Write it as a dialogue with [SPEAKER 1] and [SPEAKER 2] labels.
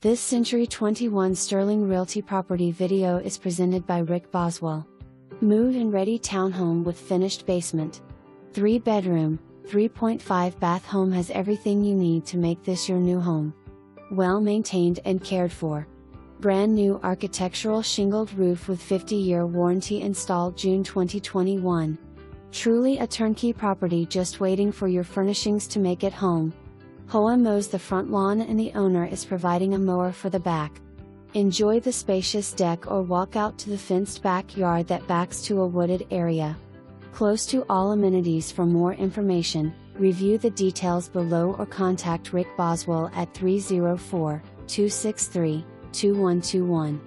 [SPEAKER 1] This Century 21 Sterling Realty property video is presented by Rick Boswell. Move-in ready townhome with finished basement. 3-bedroom, 3.5 bath home has everything you need to make this your new home. Well maintained and cared for. Brand new architectural shingled roof with 50-year warranty installed June 2021. Truly a turnkey property just waiting for your furnishings to make it home. Hoa mows the front lawn and the owner is providing a mower for the back. Enjoy the spacious deck or walk out to the fenced backyard that backs to a wooded area. Close to all amenities. For more information, review the details below or contact Rick Boswell at 304-263-2121.